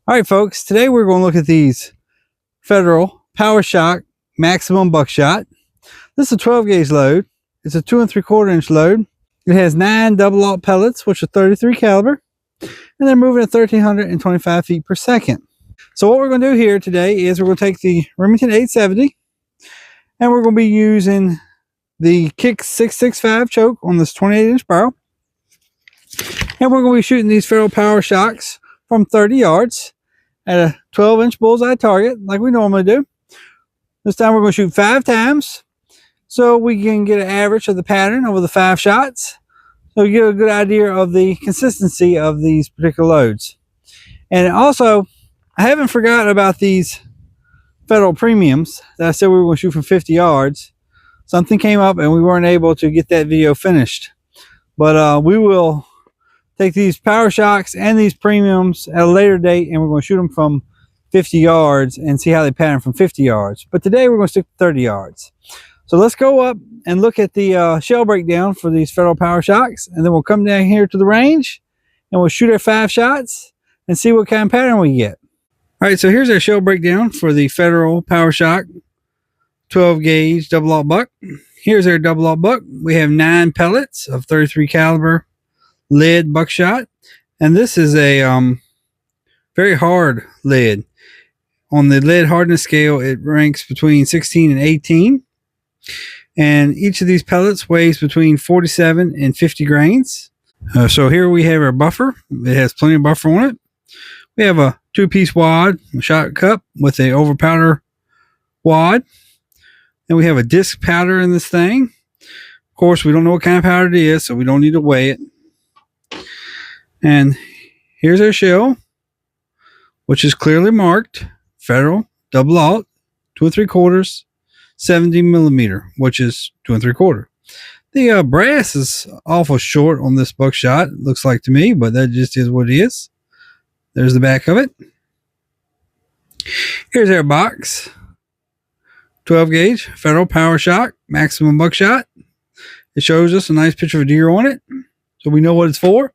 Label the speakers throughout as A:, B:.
A: All right, folks, today we're going to look at these Federal Powershok Maximum Buckshot. This is a 12 gauge load. It's a 2 3/4 inch load. It has 9 double-aught pellets, which are 33 caliber, and they're moving at 1,325 feet per second. So what we're going to do here today is we're going to take the Remington 870, and we're going to be using the Kick 665 choke on this 28 inch barrel. And we're going to be shooting these Federal Powershoks from 30 yards at a 12 inch bullseye target like we normally do. This time we're going to shoot 5 times so we can get an average of the pattern over the 5 shots, so we get a good idea of the consistency of these particular loads. And also, I haven't forgotten about these Federal Premiums that I said we were going to shoot from 50 yards. Something came up and we weren't able to get that video finished, but we will take these Powershoks and these Premiums at a later date, and we're going to shoot them from 50 yards and see how they pattern from 50 yards. But today we're going to stick to 30 yards. So let's go up and look at the shell breakdown for these Federal Powershoks, and then we'll come down here to the range and we'll shoot our 5 shots and see what kind of pattern we get. All right, so here's our shell breakdown for the Federal Powershok 12 gauge double-aught buck. Here's our double-aught buck. We have 9 pellets of 33 caliber lead buckshot, and this is a very hard lead. On the lead hardness scale, it ranks between 16 and 18, and each of these pellets weighs between 47 and 50 grains. So here we have our buffer. It has plenty of buffer on it. We have a 2-piece wad, a shot cup with a over powder wad, and we have a disc powder in this thing. Of course, we don't know what kind of powder it is, so we don't need to weigh it. And here's our shell, which is clearly marked Federal double-aught 2 3/4 70 millimeter, which is 2 3/4. The brass is awful short on this buckshot, it looks like to me, but that just is what it is. There's the back of it. Here's our box. 12 gauge Federal Powershok Maximum Buckshot. It shows us a nice picture of a deer on it, so we know what it's for.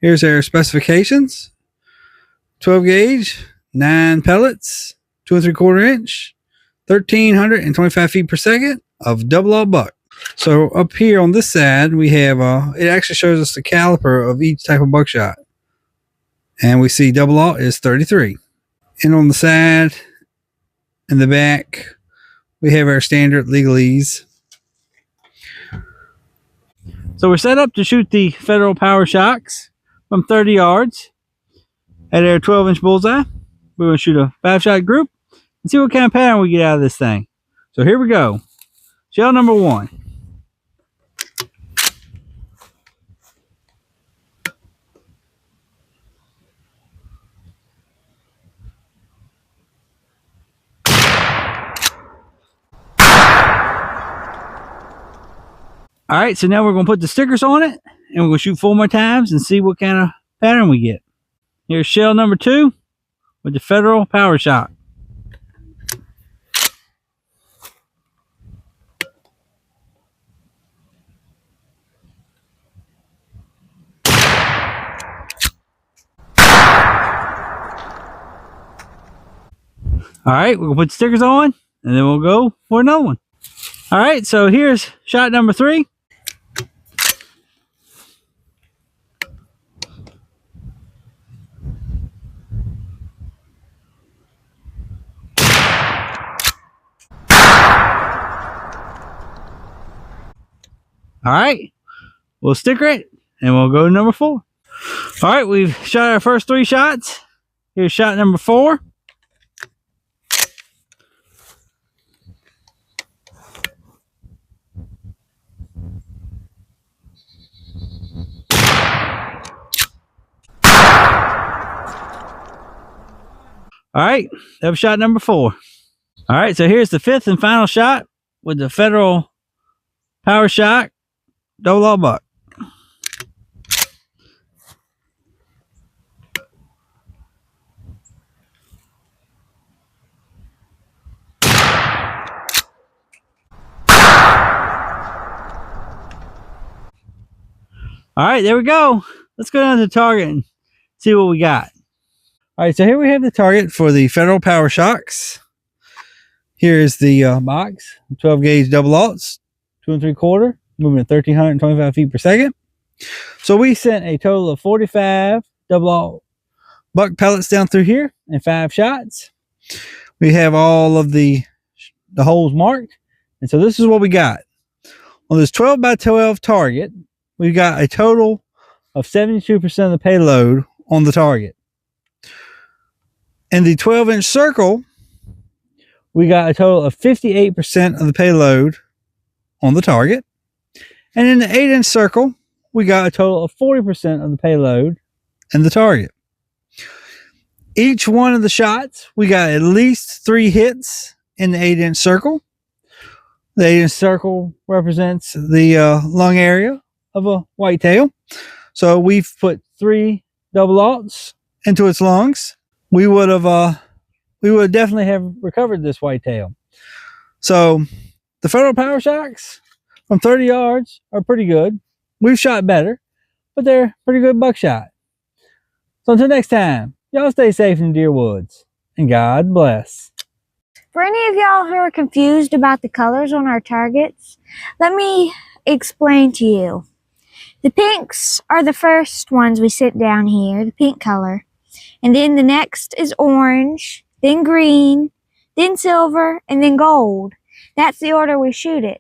A: Here's our specifications. 12 gauge, 9 pellets, 2 3/4 inch, 1,325 feet per second of double-aught buck. So up here on this side, we have, it actually shows us the caliper of each type of buckshot. And we see double-aught is 33. And on the side and the back, we have our standard legalese. So we're set up to shoot the Federal Powershoks from 30 yards at our 12 inch bullseye. We're going to shoot a 5-shot group and see what kind of pattern we get out of this thing. So here we go. Shell number 1. All right, so now we're going to put the stickers on it, and we're going to shoot 4 more times and see what kind of pattern we get. Here's shell number 2 with the Federal Powershok. All right, we're going to put the stickers on, and then we'll go for another one. All right, so here's shot number 3. All right, we'll sticker it and we'll go to number 4. All right, we've shot our first 3 shots. Here's shot number 4. All right, that was shot number 4. All right, so here's the 5th and final shot with the Federal Powershok double-aught buck. All right, there we go. Let's go down to the target and see what we got. All right, so here we have the target for the Federal Powershoks. Here is the box, 12 gauge double aughts, 2 3/4, moving at 1,325 feet per second. So we sent a total of 45 double aught buck pellets down through here in 5 shots. We have all of the holes marked. And so this is what we got. On this 12 by 12 target, we got a total of 72% of the payload on the target. In the 12-inch circle, we got a total of 58% of the payload on the target. And in the 8-inch circle, we got a total of 40% of the payload in the target. Each one of the shots, we got at least 3 hits in the 8-inch circle. The 8-inch circle represents the lung area of a whitetail. So we've put 3 double aughts into its lungs. We would definitely have recovered this whitetail. So the Federal Powershoks from 30 yards are pretty good. We've shot better, but they're pretty good buckshot. So until next time, y'all stay safe in the deer woods, and God bless.
B: For any of y'all who are confused about the colors on our targets, let me explain to you. The pinks are the first ones we sit down here, the pink color. And then the next is orange, then green, then silver, and then gold. That's the order we shoot it.